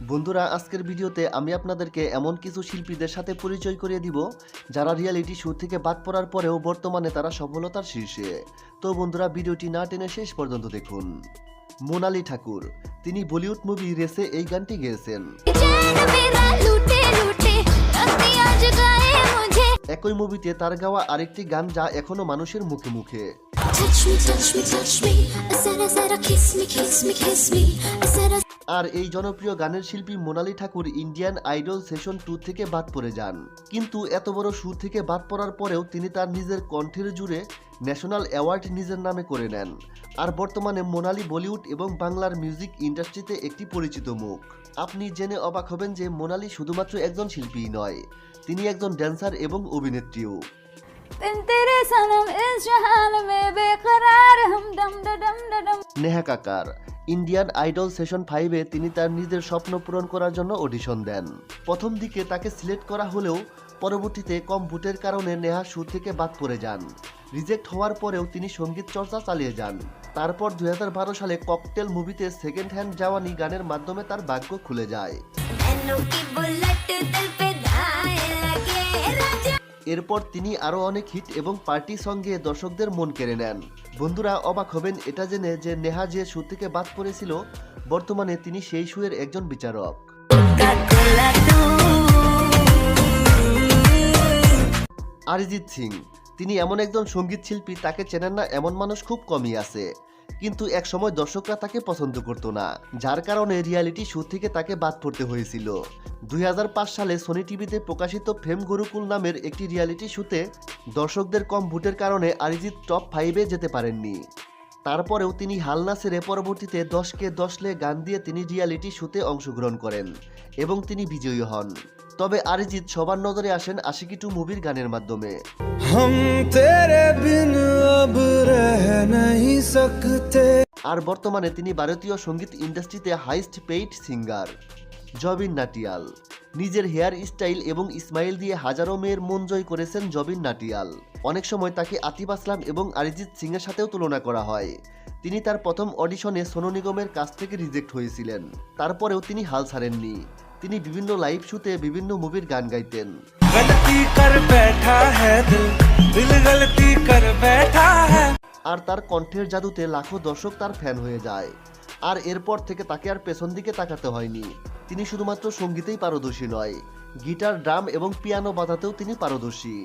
বন্ধুরা, আজকের ভিডিওতে আমি আপনাদেরকে এমন কিছু শিল্পীদের সাথে পরিচয় করিয়ে দিব যারা রিয়েলিটি শো থেকে বাদ পড়ার পরেও বর্তমানে তারা সফলতার শীর্ষে। তো বন্ধুরা, ভিডিওটি না টেনে শেষ পর্যন্ত দেখুন। মোনালি ঠাকুর, তিনি বলিউড মুভি রেসে এই গানটি গেয়েছেন। একই মুভিতে তার গাওয়া আরেকটি গান যা এখনো মানুষের মুখে মুখে। আর এই জনপ্রিয় গানের শিল্পী মোনালি ঠাকুর ইন্ডিয়ান আইডল সেশন 2 থেকে বাদ পড়ে যান। কিন্তু এত বড় শো থেকে বাদ পড়ার পরেও তিনি তার নিজের কণ্ঠের জুড়ে ন্যাশনাল অ্যাওয়ার্ড নিজের নামে করে নেন। আর বর্তমানে মোনালি বলিউড এবং বাংলার মিউজিক ইন্ডাস্ট্রিতে একটি পরিচিত মুখ। আপনি জেনে অবাক হবেন যে মোনালি শুধুমাত্র একজন শিল্পীই নয়, তিনি একজন ড্যান্সার এবং অভিনেত্রীও। Neha Kakkar, Indian Idol session 5-এ তিনি তার নিজের স্বপ্ন পূরণ করার জন্য অডিশন দেন। প্রথম দিকে তাকে সিলেক্ট করা হলেও পরবর্তীতে কম ভোটের কারণে নেহা শো থেকে বাদ পড়ে যান। রিজেক্ট হওয়ার পরেও তিনি সঙ্গীত চর্চা চালিয়ে যান। তারপর 2012 সালে ককটেল মুভিতে সেকেন্ড হ্যান্ড জাওয়ানি গানের মাধ্যমে তার ভাগ্য খুলে যায়। এরপর তিনি আরও অনেক হিট এবং পার্টি সঙ্গে দর্শকদের মন কেড়ে নেন। বন্ধুরা, অবাক হবেন এটা জেনে যে নেহা যে শো থেকে বাদ পড়েছিল, বর্তমানে তিনি সেই শোয়ের একজন বিচারক। অরিজিৎ সিং, তিনি এমন একজন সঙ্গীত শিল্পী, তাকে চেনেন না এমন মানুষ খুব কমই আছে। কিন্তু এক সময় দর্শকরা তাকে পছন্দ করতো না, যার কারণে রিয়ালিটি শো থেকে তাকে বাদ পড়তে হয়েছিল। 2005 সালে সোনি টিভিতে প্রকাশিত ফেম গুরুকুল নামের একটি রিয়ালিটি শোতে দর্শকদের কম ভোটের কারণে অরিজিৎ টপ 5-এ যেতে পারেননি। তারপরেও তিনি হাল না ছেড়ে পরবর্তীতে 10কে 10 লে গান দিয়ে তিনি রিয়ালিটি শোতে অংশগ্রহণ করেন এবং তিনি বিজয়ী হন। তবে অরিজিৎ সবার নজরে আসেন আশিকি 2 মুভির গানের মাধ্যমে। আর বর্তমানে তিনি ভারতীয় সঙ্গীত ইন্ডাস্ট্রিতে হাইস্ট পেইড সিঙ্গার। জবিন নাটিয়াল, নিজের হেয়ার স্টাইল এবং স্মাইল দিয়ে হাজারো মেয়ের মন জয় করেছেন জবিন নাটিয়াল। অনেক সময় তাকে আতিফ আসলাম এবং অরিজিৎ সিং এর সাথেও তুলনা করা হয়। তিনি তার প্রথম অডিশনে সোনু নিগমের কাছ থেকে রিজেক্ট হয়েছিলেন, তারপরেও তিনি হাল ছাড়েননি। তিনি বিভিন্ন লাইভ শোতে বিভিন্ন মুভির গান গাইতেন। আর তার কণ্ঠের জাদুতে লাখো দর্শক তার ফ্যান হয়ে যায়। আর এরপর থেকে তাকে আর পেছন দিকে তাকাতে হয়নি। তিনি শুধুমাত্র সঙ্গীতেই পারদর্শী নয়, গিটার, ড্রাম এবং পিয়ানো বাজাতেও তিনি পারদর্শী।